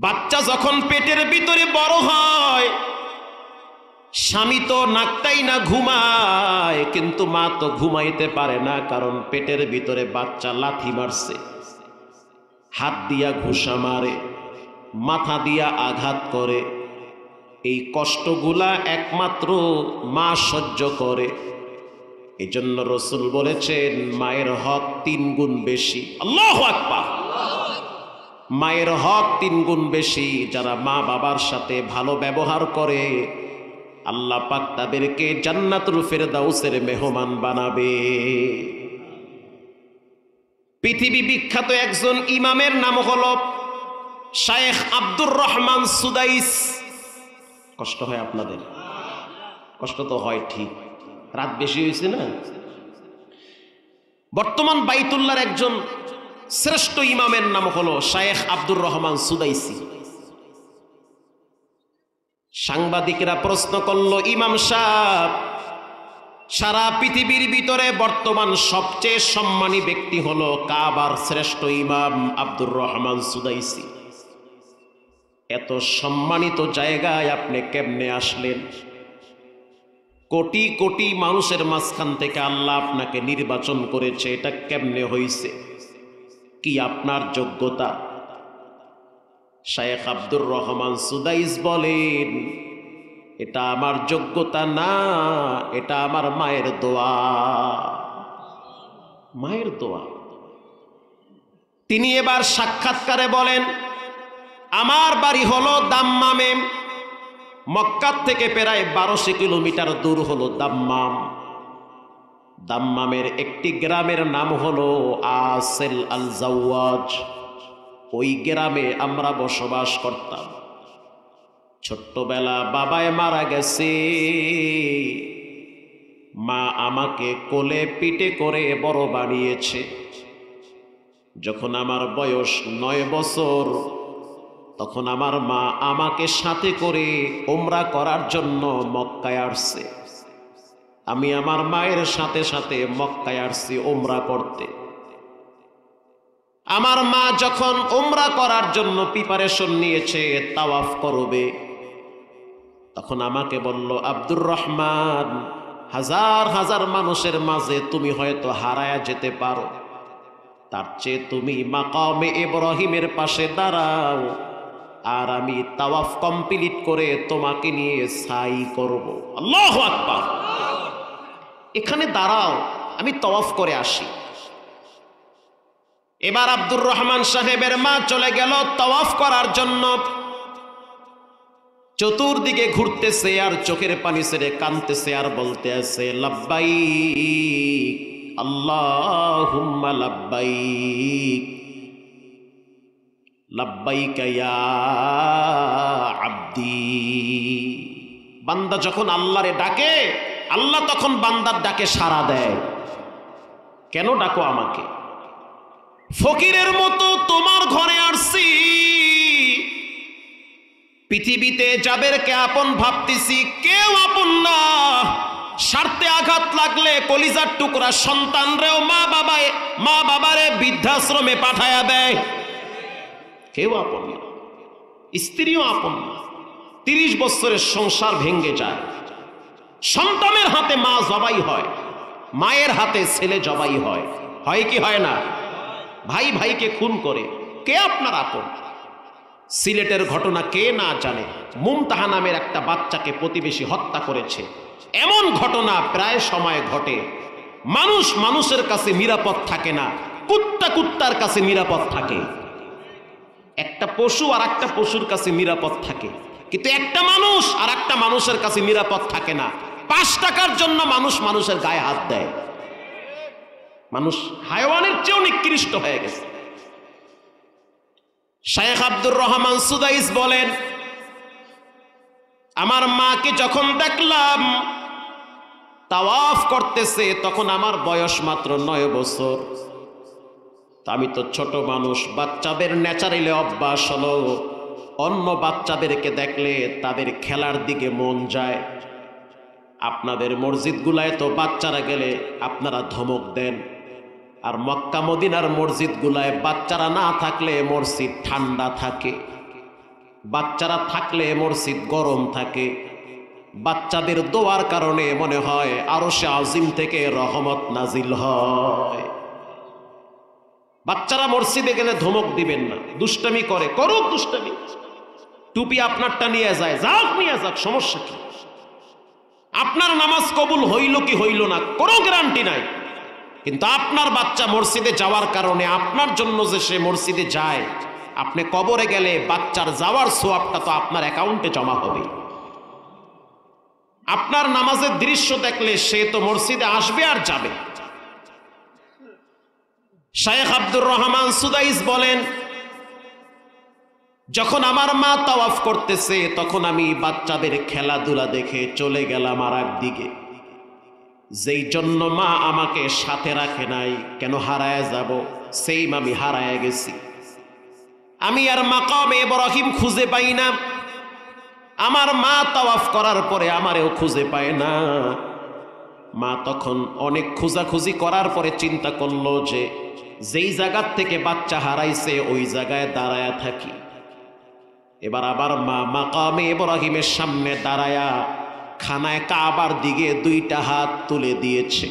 বাচ্চা যখন পেটের ভিতরে বড় হয়, স্বামী তো নাকটাই না ঘুমায়, কিন্তু মা তো ঘুমাইতে পারে না, কারণ পেটের ভিতরে বাচ্চা লাথি মারছে, হাত দিয়া ঘুষা মারে, মাথা দিয়া আঘাত করে। এই কষ্টগুলা একমাত্র মা সহ্য করে। এই জন্য রসুল বলেছেন মায়ের হক 3 গুণ বেশি। আল্লাহু আকবার। মায়ের হক 3 গুণ বেশি। যারা মা বাবার সাথে ভালো ব্যবহার করে, আল্লাহ পাক তাদেরকে জান্নাতুল ফেরদাউসের মেহমান বানাবে। পৃথিবী বিখ্যাত একজন ইমামের নাম হলো শায়েখ আব্দুর রহমান সুদাইস। কষ্ট হয় আপনাদের? কষ্ট তো হয়, ঠিক, রাত বেশি হয়েছে না। বর্তমান বাইতুল্লাহর একজন শ্রেষ্ঠ ইমামের নাম হলো শায়েখ আব্দুর রহমান সুদাইসি। সাংবাদিকরা প্রশ্ন করলো, ইমাম সাহেব, সারা পৃথিবীর ভিতরে বর্তমান সবচেয়ে সম্মানী ব্যক্তি হলো কাবার শ্রেষ্ঠ ইমাম আব্দুর রহমান সুদাইসি, এত সম্মানিত জায়গায় আপনি কেমনে আসলেন? কোটি কোটি মানুষের মাঝখান থেকে আল্লাহ আপনাকে নির্বাচন করেছে, এটা কেমনে হইছে? কি আপনার যোগ্যতা? শায়েখ আব্দুর রহমান সুদাইস বলেন, এটা আমার যোগ্যতা না, এটা আমার মায়ের দোয়া। মায়ের দোয়া। তিনি এবার সাক্ষাৎকারে বলেন, আমার বাড়ি হলো দাম্মামে, মক্কার থেকে প্রায় 1200 কিলোমিটার দূর হলো দাম্মাম। দাম্মামের একটি গ্রামের নাম হলো আসেল আল জাওয়াজ। ওই গ্রামে আমরা বসবাস করতাম। ছোট্টবেলা বাবায় মারা গেছে, মা আমাকে কোলে পিঠে করে বড় বানিয়েছে। যখন আমার বয়স 9 বছর, তখন আমার মা আমাকে সাথে করে উমরা করার জন্য মক্কায় আসছে। আমি আমার মায়ের সাথে সাথে মক্কায় আসছি উমরা করতে। আমার মা যখন উমরা করার জন্য প্রিপারেশন নিয়েছে, তাওয়াফ করবে, তখন আমাকে বলল, আব্দুর রহমান, হাজার হাজার মানুষের মাঝে তুমি হয়তো হারায়া যেতে পারো, তার চেয়ে তুমি মাকামে ইব্রাহিমের পাশে দাঁড়াও, আর আমি তাওয়াফ কমপ্লিট করে তোমাকে নিয়ে সাই করব। আল্লাহু আকবার। এখানে দাঁড়াও, আমি তাওয়াফ করে আসি। এবার আব্দুর রহমান সাহেবের মা চলে গেল তাওয়াফ করার জন্য। চতুর্দিকে ঘুরতেছে আর চোখের পানি ছেড়ে কাঁদতেছে আর বলতে আছে, লাব্বাইক আল্লাহুম্মা লাব্বাইক, লাব্বাইক ইয়া আব্দি। বান্দা যখন আল্লাহরে ডাকে, আল্লাহ তখন বান্দার ডাকে সাড়া দেয়। কেন ডাকো আমাকে? ফকিরের মতো তোমার ঘরে আসছি, পৃথিবীতে যাদেরকে আপন ভাবতেছি কেউ আপন না। স্বার্থে আঘাত লাগলে কলিজার টুকরা সন্তানরেও মা বাবারে বৃদ্ধাশ্রমে পাঠায়া দেয়। কেউ আপন না, স্ত্রীও আপন না। 30 বছরের সংসার ভেঙে যায়। সন্তানের হাতে মা জবাই হয়, মায়ের হাতে ছেলে জবাই হয়। হয় কি হয় না? ভাই ভাইকে খুন করে। কে আপনার আপন? সিলেটের ঘটনা কে না জানে? মুমতাহা নামের একটা বাচ্চাকে প্রতিবেশী হত্যা করেছে। এমন ঘটনা প্রায় সময় ঘটে। মানুষ মানুষের কাছে নিরাপদ থাকে না, কুত্তা কুত্তার কাছে নিরাপদ থাকে। একটা পশু আর একটা পশুর কাছে নিরাপদ থাকে, কিন্তু একটা মানুষ আর একটা মানুষের কাছে নিরাপদ থাকে না। 5 টাকার জন্য মানুষ মানুষের গায়ে হাত দেয়। মানুষ হায়ওয়ানের চেয়েও নিকৃষ্ট হয়ে গেছে। শায়েখ আব্দুর রহমান সুদাইস বলেন, আমার মাকে যখন দেখলাম তাওয়াফ করতেছে, তখন আমার বয়স মাত্র 9 বছর। আমি তো ছোট মানুষ, বাচ্চাদের ন্যাচারালি অভ্যাস হলো অন্য বাচ্চাদেরকে দেখলে তাদের খেলার দিকে মন যায়। আপনাদের মসজিদগুলায় তো বাচ্চারা গেলে আপনারা ধমক দেন, আর মক্কা মদিনার মসজিদগুলায় বাচ্চারা না থাকলে মসজিদ ঠান্ডা থাকে। বাচ্চারা থাকলে মসজিদ গরম থাকে, বাচ্চাদের দোয়ার কারণে মনে হয় আরশে আজিম থেকে রহমত নাজিল হয়। বাচ্চারা মসজিদে গেলে ধমক দিবেন না, দুষ্টামি করে, করুক দুষ্টামি, টুপি আপনারটা নিয়ে যায়, যাক নিয়ে যাক, সমস্যা কি? আপনার নামাজ কবুল হইল কি হইল না কোনো গ্যারান্টি নাই, কিন্তু আপনার বাচ্চা মসজিদে যাওয়ার কারণে আপনার জন্য যে সে মসজিদে যায়, আপনি কবরে গেলে বাচ্চার যাওয়ার সোয়াবটা তো আপনার অ্যাকাউন্টে জমা হবে। আপনার নামাজের দৃশ্য দেখলে সে তো মসজিদে আসবে আর যাবে। শায়েখ আব্দুর রহমান সুদাইস বলেন, যখন আমার মা তাওয়াফ করতেছে তখন আমি বাচ্চাদের খেলাধুলা দেখে চলে গেলাম আর একদিকে, যেই জন্য মা আমাকে সাথে রাখে নাই, কেন হারায় যাব, সেই আমি হারায় গেছি। আমি আর মাকামে ইব্রাহিম খুঁজে পাই না, আমার মা তাওয়াফ করার পরে আমারেও খুঁজে পায় না। মা তখন অনেক খোঁজাখুঁজি করার পরে চিন্তা করলো যে যেই জায়গার থেকে বাচ্চা হারাইছে ওই জায়গায় দাঁড়ায়া থাকি। এবার আবার মা মাকামে ইব্রাহিমের সামনে দাঁড়ায়া খানায় কাবার দিকে দুইটা হাত তুলে দিয়েছে।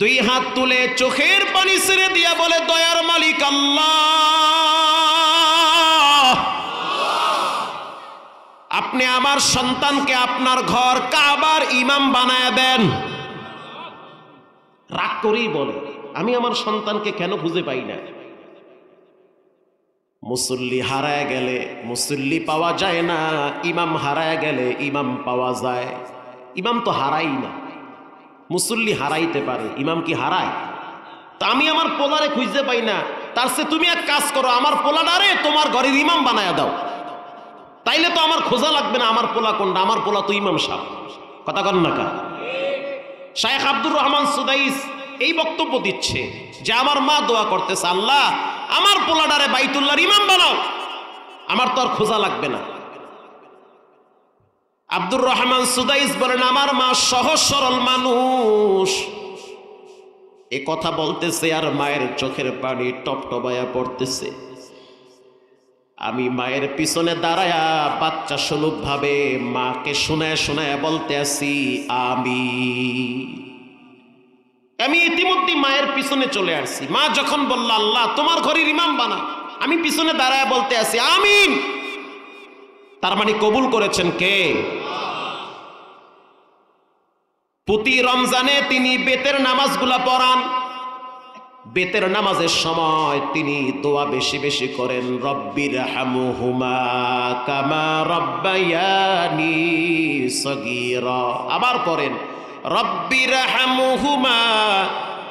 দুই হাত তুলে চোখের পানি ছেড়ে দিয়া বলে, দয়ার মালিক আল্লাহ, আপনি আমার সন্তানকে আপনার ঘর কাবার ইমাম বানায় দেন। রাগ করেই বলে, আমি আমার সন্তানকে কেন খুঁজে পাই না? মুসল্লি হারায় গেলে মুসল্লি পাওয়া যায় না, ইমাম হারায় গেলে ইমাম পাওয়া যায়। ইমাম তো হারাই না, মুসল্লি হারাইতে পারে, ইমাম কি হারায়? তা আমি আমার পোলারে খুঁজতে পাই না, তার চেয়ে তুমি এক কাজ করো, আমার পোলাটারে তোমার ঘরের ইমাম বানায় দাও, তাইলে তো আমার খোঁজা লাগবে না আমার পোলা কোনটা, আমার পোলা তো ইমাম সাহেব। কথা কন না কা? শায়েখ আব্দুর রহমান সুদাইস এই বক্তব্য দিচ্ছে যে আমার মা দোয়া করতেছে, আল্লাহ আমার পোলাটারে বাইতুল্লাহর ইমাম বানাও, আমার তো আর খোঁজা লাগবে না। আব্দুর রহমান সুদাইস বলেন, আমার মা সহজ সরল মানুষ। এ কথা বলতেছে আর মায়ের চোখের পানি টপটপায়া পড়তেছে। আমি মায়ের পিছনে দাঁড়ায়া বাচ্চা সুলভ ভাবে মাকে শোনায় শোনায় বলতে আসি আমি ইতিমধ্যে মায়ের পিছনে চলে আসছি। মা যখন বলল আল্লাহ তোমার ঘরের ইমাম বানা, আমি পিছনে দাঁড়ায় বলতে আসি আমিন। তার মানে কবুল করেছেন কে? প্রতি রমজানে তিনি বেতের নামাজগুলা পড়ান। বেতের নামাজের সময় তিনি দোয়া বেশি বেশি করেন, রব্বির হামুহুমা কামা রব্বায়ানি সগীরা। আবার পড়েন রব্বির হামুহুমা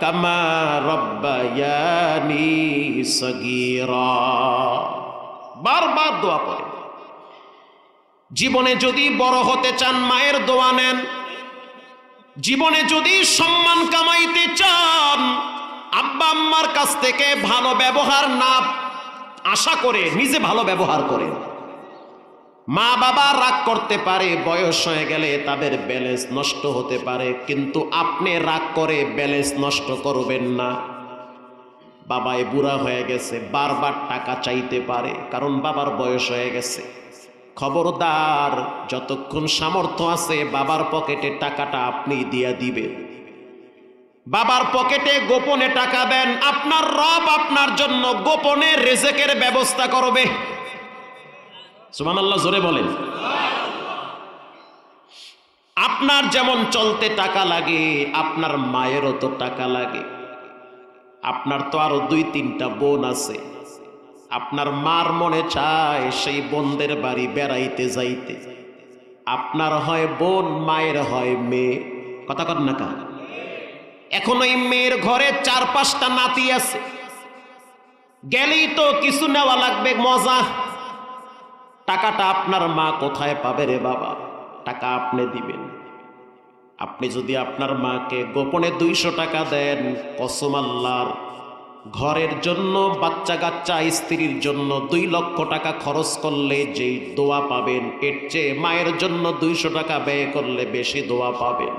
কামা রব্বায়ানি সগীরা। বারবার দোয়া পড়েন। জীবনে যদি বড় হতে চান মায়ের দোয়া নেন। জীবনে যদি সম্মান কামাইতে চান আব্বা আম্মার কাছ থেকে ভালো ব্যবহার না আশা করে নিজে ভালো ব্যবহার করেন। মা বাবা রাগ করতে পারে, বয়স হয়ে গেলে তাদের ব্যালেন্স নষ্ট হতে পারে, কিন্তু আপনি রাগ করে ব্যালেন্স নষ্ট করবেন না। বাবাই বুড়া হয়ে গেছে, বারবার টাকা চাইতে পারে, কারণ বাবার বয়স হয়ে গেছে। খবরদার, যতক্ষণ সামর্থ্য আছে বাবার পকেটে টাকাটা আপনি দিয়া দিবেন। বাবার পকেটে গোপনে টাকা দেন, আপনার রব আপনার জন্য গোপনে রিজিকের ব্যবস্থা করবে। সুবহানাল্লাহ, জোরে বলেন। আপনার যেমন চলতে টাকা লাগে আপনার মায়েরও তো টাকা লাগে। আপনার তো আরো 2-3টা বোন আছে। আপনার মার মনে চায় সেই বোনদের বাড়ি বেড়াইতে যাইতে। আপনার হয় বোন, মায়ের হয় মেয়ে। কথা কন না কা? এখন ওই মেয়ের ঘরে 4-5টা নাতি আছে, গেলেই তো কিছু নেওয়া লাগবে, মজা। টাকাটা আপনার মা কোথায় পাবে রে বাবা? টাকা আপনি দিবেন। আপনি যদি আপনার মাকে গোপনে 200 টাকা দেন, কসম আল্লাহর, ঘরের জন্য, বাচ্চা কাচ্চা, স্ত্রীর জন্য 2 লক্ষ টাকা খরচ করলে যেই দোয়া পাবেন, এর চেয়ে মায়ের জন্য 200 টাকা ব্যয় করলে বেশি দোয়া পাবেন।